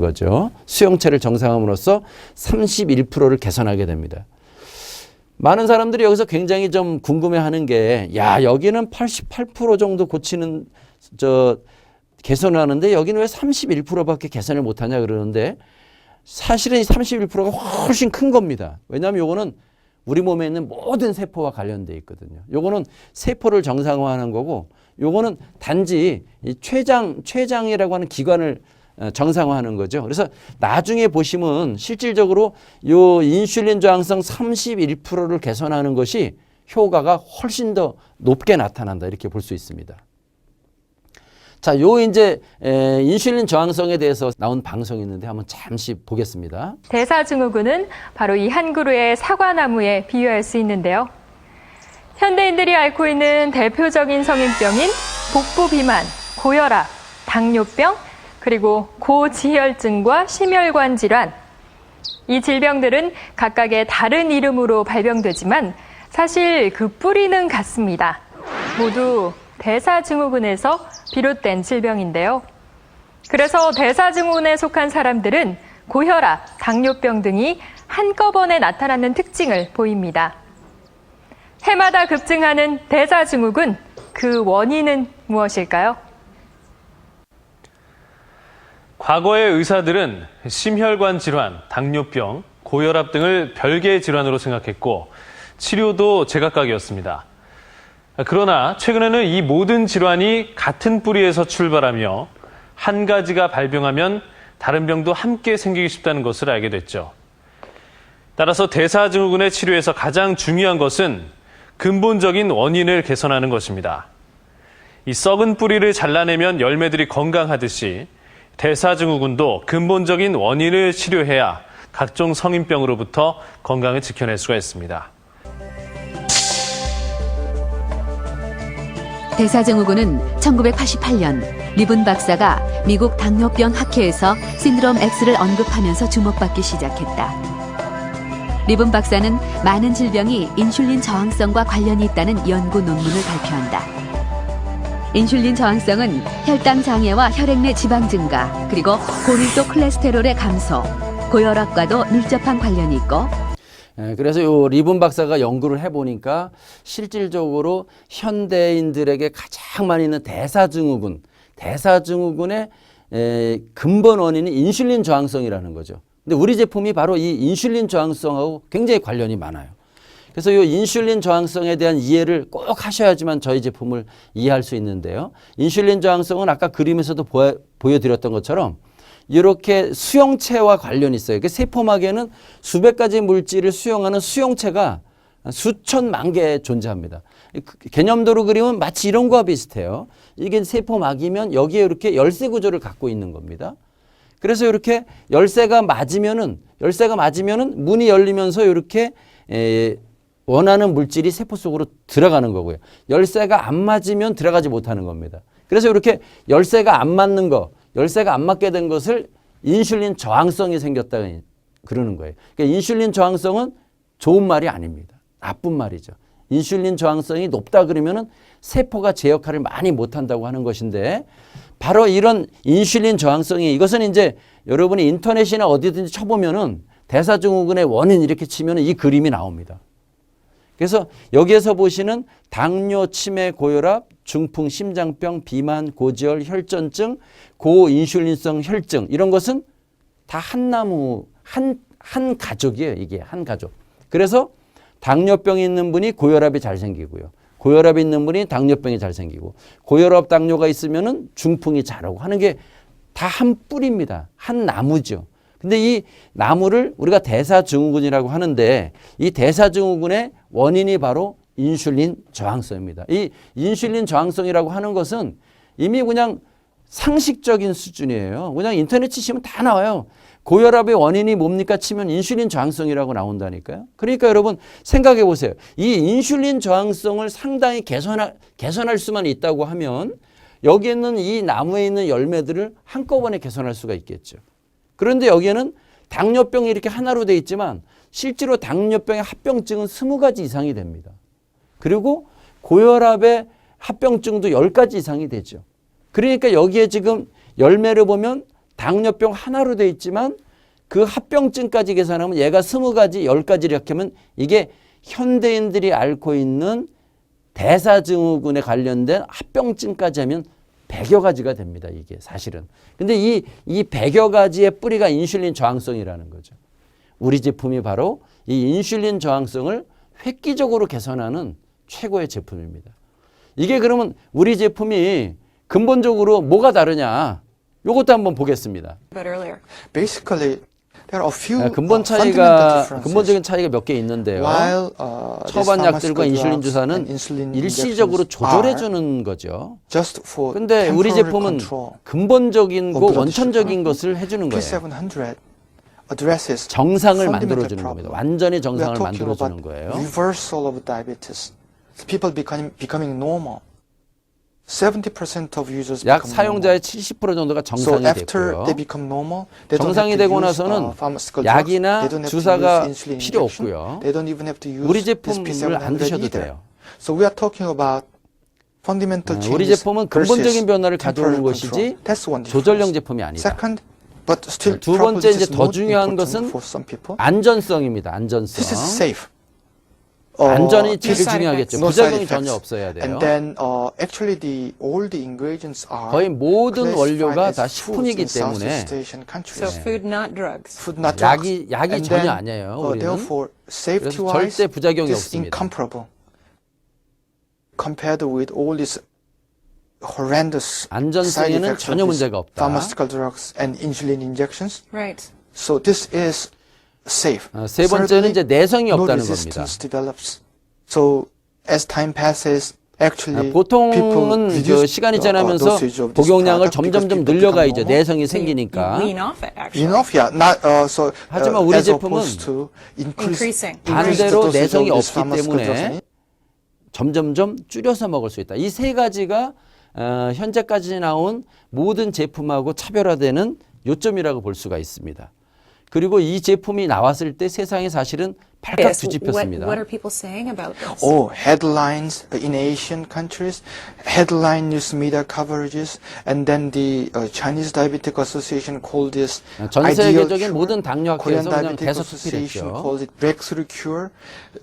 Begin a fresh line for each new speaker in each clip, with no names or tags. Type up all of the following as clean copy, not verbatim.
거죠. 수용체를 정상함으로써 31%를 개선하게 됩니다. 많은 사람들이 여기서 굉장히 좀 궁금해하는 게, 야, 여기는 88% 정도 고치는 개선을 하는데 여기는 왜 31%밖에 개선을 못하냐 그러는데, 사실은 이 31%가 훨씬 큰 겁니다. 왜냐하면 요거는 우리 몸에 있는 모든 세포와 관련되어 있거든요. 요거는 세포를 정상화하는 거고, 요거는 단지 이 췌장이라고 하는 기관을 정상화하는 거죠. 그래서 나중에 보시면 실질적으로 요 인슐린 저항성 31%를 개선하는 것이 효과가 훨씬 더 높게 나타난다, 이렇게 볼 수 있습니다. 자, 요 이제 인슐린 저항성에 대해서 나온 방송이 있는데 한번 잠시 보겠습니다.
대사증후군은 바로 이 한 그루의 사과나무에 비유할 수 있는데요. 현대인들이 앓고 있는 대표적인 성인병인 복부 비만, 고혈압, 당뇨병, 그리고 고지혈증과 심혈관 질환. 이 질병들은 각각의 다른 이름으로 발병되지만 사실 그 뿌리는 같습니다. 모두 대사증후군에서 비롯된 질병인데요. 그래서 대사증후군에 속한 사람들은 고혈압, 당뇨병 등이 한꺼번에 나타나는 특징을 보입니다. 해마다 급증하는 대사증후군, 그 원인은 무엇일까요?
과거의 의사들은 심혈관 질환, 당뇨병, 고혈압 등을 별개의 질환으로 생각했고 치료도 제각각이었습니다. 그러나 최근에는 이 모든 질환이 같은 뿌리에서 출발하며 한 가지가 발병하면 다른 병도 함께 생기기 쉽다는 것을 알게 됐죠. 따라서 대사증후군의 치료에서 가장 중요한 것은 근본적인 원인을 개선하는 것입니다. 이 썩은 뿌리를 잘라내면 열매들이 건강하듯이 대사증후군도 근본적인 원인을 치료해야 각종 성인병으로부터 건강을 지켜낼 수가 있습니다.
대사증후군은 1988년 리븐 박사가 미국 당뇨병 학회에서 신드롬 X를 언급하면서 주목받기 시작했다. 리븐 박사는 많은 질병이 인슐린 저항성과 관련이 있다는 연구 논문을 발표한다. 인슐린 저항성은 혈당 장애와 혈액 내 지방 증가, 그리고 고밀도 콜레스테롤의 감소, 고혈압과도 밀접한 관련이 있고,
그래서 요 리븐 박사가 연구를 해보니까 실질적으로 현대인들에게 가장 많이 있는 대사증후군의 근본 원인은 인슐린 저항성이라는 거죠. 근데 우리 제품이 바로 이 인슐린 저항성하고 굉장히 관련이 많아요. 그래서 이 인슐린 저항성에 대한 이해를 꼭 하셔야지만 저희 제품을 이해할 수 있는데요. 인슐린 저항성은 아까 그림에서도 보여드렸던 것처럼 이렇게 수용체와 관련이 있어요. 세포막에는 수백 가지 물질을 수용하는 수용체가 수천만 개 존재합니다. 개념도로 그리면 마치 이런 거와 비슷해요. 이게 세포막이면 여기에 이렇게 열쇠 구조를 갖고 있는 겁니다. 그래서 이렇게 열쇠가 맞으면은 문이 열리면서 이렇게 원하는 물질이 세포 속으로 들어가는 거고요. 열쇠가 안 맞으면 들어가지 못하는 겁니다. 그래서 이렇게 열쇠가 안 맞게 된 것을 인슐린 저항성이 생겼다 그러는 거예요. 그러니까 인슐린 저항성은 좋은 말이 아닙니다. 나쁜 말이죠. 인슐린 저항성이 높다 그러면은 세포가 제 역할을 많이 못한다고 하는 것인데, 바로 이런 인슐린 저항성이, 이것은 이제 여러분이 인터넷이나 어디든지 쳐보면은 대사증후군의 원인 이렇게 치면은 이 그림이 나옵니다. 그래서 여기에서 보시는 당뇨, 치매, 고혈압, 중풍, 심장병, 비만, 고지혈, 혈전증, 고인슐린성 혈증, 이런 것은 다 한 가족이에요. 이게 한 가족. 그래서 당뇨병이 있는 분이 고혈압이 잘 생기고요. 고혈압이 있는 분이 당뇨병이 잘 생기고, 고혈압 당뇨가 있으면은 중풍이 잘 오고 하는 게 다 한 뿌리입니다. 한 나무죠. 근데 이 나무를 우리가 대사증후군이라고 하는데, 이 대사증후군의 원인이 바로 인슐린 저항성입니다. 이 인슐린 저항성이라고 하는 것은 이미 그냥 상식적인 수준이에요. 그냥 인터넷 치시면 다 나와요. 고혈압의 원인이 뭡니까 치면 인슐린 저항성이라고 나온다니까요. 그러니까 여러분 생각해 보세요. 이 인슐린 저항성을 상당히 개선할 수만 있다고 하면 여기에 있는 이 나무에 있는 열매들을 한꺼번에 개선할 수가 있겠죠. 그런데 여기에는 당뇨병이 이렇게 하나로 되어 있지만 실제로 당뇨병의 합병증은 20가지 이상이 됩니다. 그리고 고혈압의 합병증도 10가지 이상이 되죠. 그러니까 여기에 지금 열매를 보면 당뇨병 하나로 돼 있지만 그 합병증까지 계산하면 얘가 20가지, 10가지 이렇게 하면 이게 현대인들이 앓고 있는 대사증후군에 관련된 합병증까지 하면 100여 가지가 됩니다. 이게 사실은. 근데 이 100여 가지의 뿌리가 인슐린 저항성이라는 거죠. 우리 제품이 바로 이 인슐린 저항성을 획기적으로 개선하는 최고의 제품입니다. 이게 그러면 우리 제품이 근본적으로 뭐가 다르냐? 요것도 한번 보겠습니다.
Basically, there are a few
근본적인 차이가 몇 개 있는데요. 처방 약들과 인슐린 주사는 일시적으로 조절해 주는 거죠. 근데 우리 제품은 근본적인 거, 원천적인 것을 해 주는 거예요. 정상을 만들어 주는 겁니다. 완전히 정상을 만들어 주는 거예요.
Reversal of diabetes. People becoming normal. 70% of users
약
become
사용자의
normal.
70% 정도가
So
정상이
after
됐고요.
they become normal, they don't
정상이
have to
되고
use,
나서는
pharmaceutical drugs.
약이나
They don't have to
주사가
use insulin
필요
injection.
없고요.
They don't even have to use
우리
this
제품을 안 드셔도
P700 either.
돼요.
So we are talking about fundamental changes.
우리 제품은 근본적인
versus
변화를
temporal
가져오는
control.
것이지
That's one
조절형
difference.
제품이 아니다.
Second, but still
두 번째
probably
이제
this is
더
more
중요한
important
것은
for some people.
안전성입니다. 안전성.
This is safe.
안전이 제일
side
중요하겠죠.
effects.
No side
부작용이 전혀
effects.
없어야 돼요.
And then actually all the ingredients are
거의 모든
classified
원료가
as
다
foods
식품이기
in Southeast
때문에
Asian countries.
So food, not drugs.
Food, not drugs.
약이
And
전혀
then,
아니에요. 우리는.
therefore, safety
그래서
wise,
절대 부작용이
this is
없습니다.
incomparable compared with all these horrendous side
안전성에는
effects
전혀
of these
문제가 없다.
pharmaceutical drugs and insulin injections.
Right.
So this is safe.
세 번째는 이제 내성이
no
없다는 겁니다.
resistance develops. So as time passes, actually
보통은
people
그
reduce
시간이
the
지나면서
dosage of this
복용량을
product because
점점점
people
늘려가야죠.
become normal.
내성이 생기니까.
Lean off it, actually.
Enough, yeah. Not so.
하지만 우리
as
제품은
opposed to
Increasing.
반대로 내성이 없기
때문에
때문에 점점점 줄여서 먹을 수 있다. 이 세 가지가 현재까지 나온 모든 제품하고 차별화되는 요점이라고 볼 수가 있습니다. 그리고 이 제품이 나왔을 때 세상에 사실은 발칵
Yes.
뒤집혔습니다.
What are people saying about this?
Oh, headlines in Asian countries, headline news media coverages, and then the Chinese Diabetic Association called this
전
ideal
세계적인
cure.
모든 당뇨학회에서
Korean
그냥
Diabetic
대서특필했죠.
Association calls it breakthrough cure.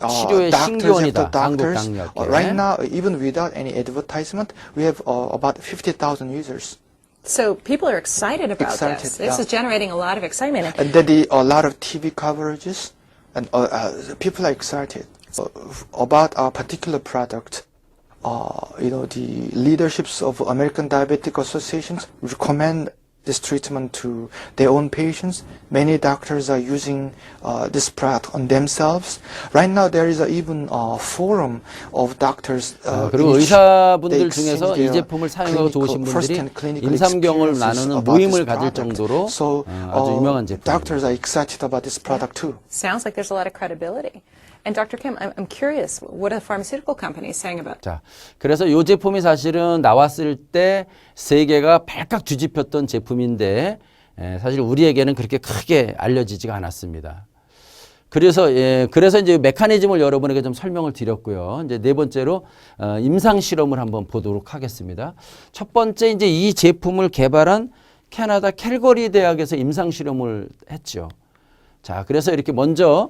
치료의
Doctors
신기원이다,
after doctors.
한국 당뇨학회.
Right now, even without any advertisement, we have about 50,000 users.
So people are excited about
Excited,
this. This
yeah.
is generating a lot of excitement.
And then a lot of TV coverages, and people are excited about our particular product. The leaderships of American Diabetic Associations recommend this treatment to their own patients. Many doctors are using this product on themselves. Right now, there is even a forum of doctors.
그리고
in which
의사분들
they
중에서
exchange
이
their
제품을 사용하고 좋으신 분들이
first-hand clinical
임상경험을
experiences
나누는
about
모임을
this
가질
product.
정도로
So,
아주 유명한 제품입니다.
doctors are excited about this product too.
Sounds like there's a lot of credibility. And Dr. Kim, I'm curious, what are the pharmaceutical companies saying about
자, 그래서 이 제품이 사실은 나왔을 때 세계가 발칵 뒤집혔던 제품인데 사실 우리에게는 그렇게 크게 알려지지가 않았습니다. 그래서 이제 메커니즘을 여러분에게 좀 설명을 드렸고요. 이제 네 번째로 임상 실험을 한번 보도록 하겠습니다. 첫 번째 이제 이 제품을 개발한 캐나다 캘거리 대학에서 임상 실험을 했죠. 자, 그래서 이렇게 먼저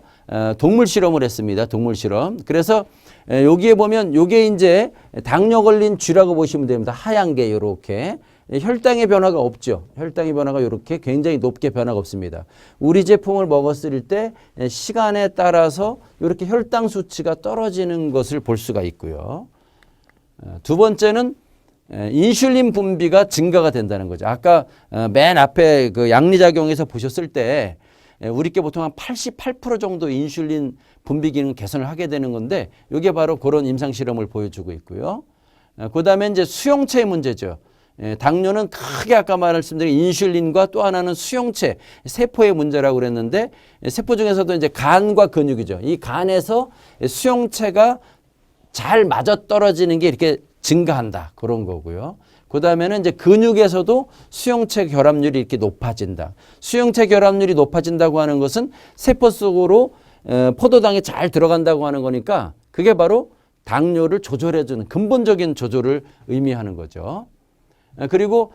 동물 실험을 했습니다. 동물 실험. 그래서 여기에 보면 요게 이제 당뇨 걸린 쥐라고 보시면 됩니다. 하얀 게 요렇게. 혈당의 변화가 없죠. 혈당의 변화가 이렇게 굉장히 높게 변화가 없습니다. 우리 제품을 먹었을 때 시간에 따라서 이렇게 혈당 수치가 떨어지는 것을 볼 수가 있고요. 두 번째는 인슐린 분비가 증가가 된다는 거죠. 아까 맨 앞에 그 양리작용에서 보셨을 때 우리께 보통 한 88% 정도 인슐린 분비 기능 개선을 하게 되는 건데 이게 바로 그런 임상 실험을 보여주고 있고요. 그다음에 이제 수용체의 문제죠. 당뇨는 크게 아까 말씀드린 인슐린과 또 하나는 수용체, 세포의 문제라고 그랬는데 세포 중에서도 이제 간과 근육이죠. 이 간에서 수용체가 잘 맞아떨어지는 게 이렇게 증가한다. 그런 거고요. 그 다음에는 이제 근육에서도 수용체 결합률이 이렇게 높아진다. 수용체 결합률이 높아진다고 하는 것은 세포 속으로 포도당이 잘 들어간다고 하는 거니까 그게 바로 당뇨를 조절해주는 근본적인 조절을 의미하는 거죠. 그리고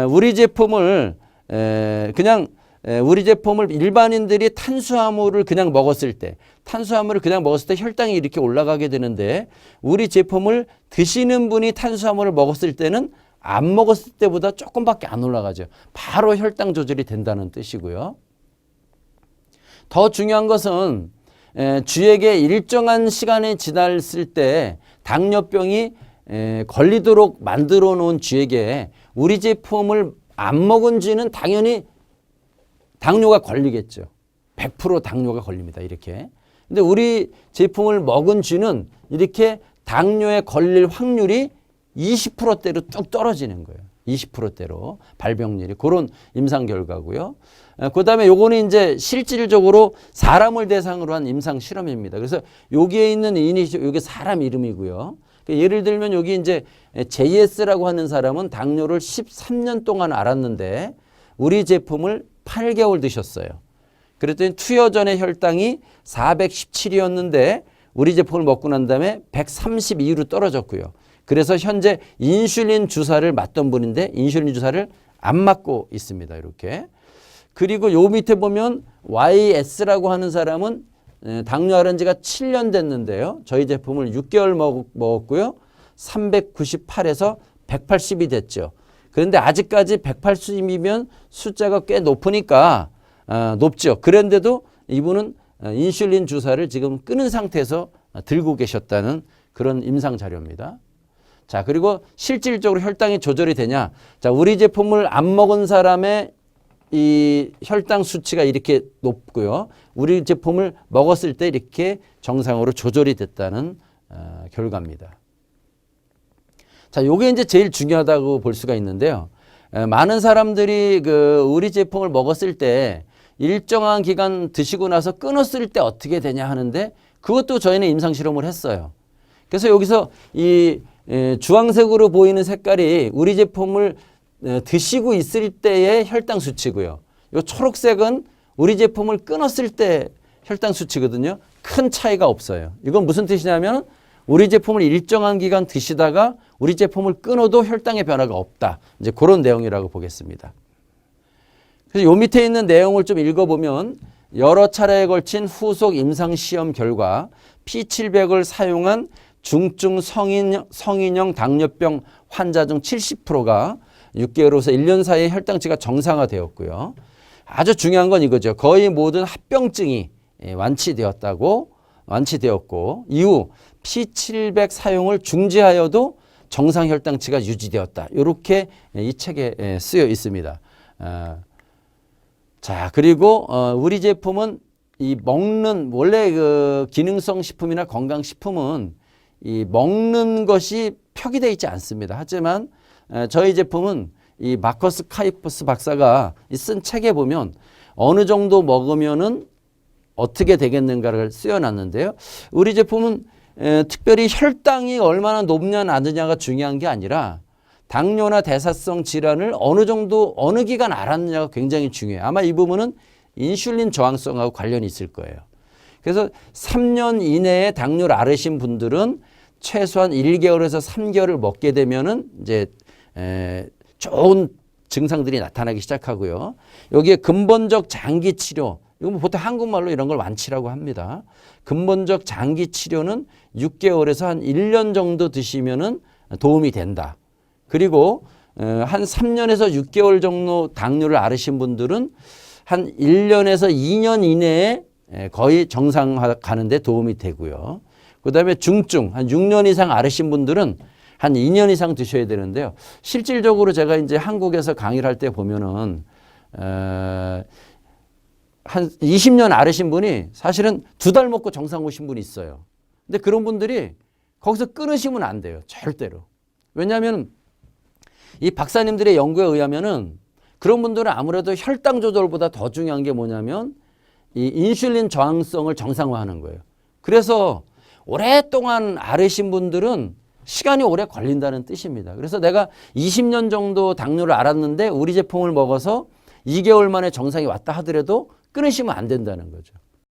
우리 제품을 그냥 우리 제품을 일반인들이 탄수화물을 그냥 먹었을 때 혈당이 이렇게 올라가게 되는데 우리 제품을 드시는 분이 탄수화물을 먹었을 때는 안 먹었을 때보다 조금밖에 안 올라가죠. 바로 혈당 조절이 된다는 뜻이고요. 더 중요한 것은 쥐에게 일정한 시간이 지났을 때 당뇨병이 걸리도록 만들어 놓은 쥐에게 우리 제품을 안 먹은 쥐는 당연히 당뇨가 걸리겠죠. 100% 당뇨가 걸립니다. 이렇게. 근데 우리 제품을 먹은 쥐는 이렇게 당뇨에 걸릴 확률이 20%대로 뚝 떨어지는 거예요. 20%대로 발병률이 그런 임상 결과고요. 그다음에 요거는 이제 실질적으로 사람을 대상으로 한 임상 실험입니다. 그래서 여기에 있는 요게 사람 이름이고요. 예를 들면 여기 이제 JS라고 하는 사람은 당뇨를 13년 동안 알았는데 우리 제품을 8개월 드셨어요. 그랬더니 투여 전에 혈당이 417이었는데 우리 제품을 먹고 난 다음에 132로 떨어졌고요. 그래서 현재 인슐린 주사를 맞던 분인데 인슐린 주사를 안 맞고 있습니다. 이렇게. 그리고 요 밑에 보면 YS라고 하는 사람은 당뇨 앓은 지가 7년 됐는데요. 저희 제품을 6개월 먹었고요. 398에서 180이 됐죠. 그런데 아직까지 180이면 숫자가 꽤 높으니까 높죠. 그런데도 이분은 인슐린 주사를 지금 끊은 상태에서 들고 계셨다는 그런 임상 자료입니다. 자, 그리고 실질적으로 혈당이 조절이 되냐? 자, 우리 제품을 안 먹은 사람의 이 혈당 수치가 이렇게 높고요. 우리 제품을 먹었을 때 이렇게 정상으로 조절이 됐다는 결과입니다. 자, 요게 이제 제일 중요하다고 볼 수가 있는데요. 많은 사람들이 우리 제품을 먹었을 때 일정한 기간 드시고 나서 끊었을 때 어떻게 되냐 하는데 그것도 저희는 임상 실험을 했어요. 그래서 여기서 이 주황색으로 보이는 색깔이 우리 제품을 드시고 있을 때의 혈당 수치고요. 이 초록색은 우리 제품을 끊었을 때 혈당 수치거든요. 큰 차이가 없어요. 이건 무슨 뜻이냐면 우리 제품을 일정한 기간 드시다가 우리 제품을 끊어도 혈당의 변화가 없다. 이제 그런 내용이라고 보겠습니다. 그래서 요 밑에 있는 내용을 좀 읽어보면 여러 차례에 걸친 후속 임상 시험 결과 P700을 사용한 중증 성인형 당뇨병 환자 중 70%가 6개월에서 1년 사이에 혈당치가 정상화되었고요. 아주 중요한 건 이거죠. 거의 모든 합병증이 완치되었고 이후 P700 사용을 중지하여도 정상 혈당치가 유지되었다. 이렇게 이 책에 쓰여 있습니다. 자, 그리고 우리 제품은 이 먹는 원래 기능성 식품이나 건강 식품은 이 먹는 것이 표기되어 있지 않습니다. 하지만 저희 제품은 이 마커스 카이퍼스 박사가 쓴 책에 보면 어느 정도 먹으면은 어떻게 되겠는가를 쓰여놨는데요. 우리 제품은 특별히 혈당이 얼마나 높냐 낮느냐가 중요한 게 아니라 당뇨나 대사성 질환을 어느 정도 어느 기간 앓았느냐가 굉장히 중요해요. 아마 이 부분은 인슐린 저항성하고 관련이 있을 거예요. 그래서 3년 이내에 당뇨를 앓으신 분들은 최소한 1개월에서 3개월을 먹게 되면은 이제 좋은 증상들이 나타나기 시작하고요. 여기에 근본적 장기 치료, 이건 보통 한국말로 이런 걸 완치라고 합니다. 근본적 장기 치료는 6개월에서 한 1년 정도 드시면은 도움이 된다. 그리고 한 3년에서 6개월 정도 당뇨를 앓으신 분들은 한 1년에서 2년 이내에 거의 정상화 가는 데 도움이 되고요. 그 다음에 중증, 한 6년 이상 앓으신 분들은 한 2년 이상 드셔야 되는데요. 실질적으로 제가 이제 한국에서 강의를 할 때 보면은, 한 20년 앓으신 분이 사실은 2달 먹고 정상 오신 분이 있어요. 근데 그런 분들이 거기서 끊으시면 안 돼요. 절대로. 왜냐하면 이 박사님들의 연구에 의하면은 그런 분들은 아무래도 혈당 조절보다 더 중요한 게 뭐냐면 이 인슐린 저항성을 정상화하는 거예요. 그래서 오랫동안 앓으신 분들은 시간이 오래 걸린다는 뜻입니다. 그래서 내가 20년 정도 당뇨를 앓았는데 우리 제품을 먹어서 2개월 만에 정상이 왔다 하더라도 끊으시면 안 된다는 거죠.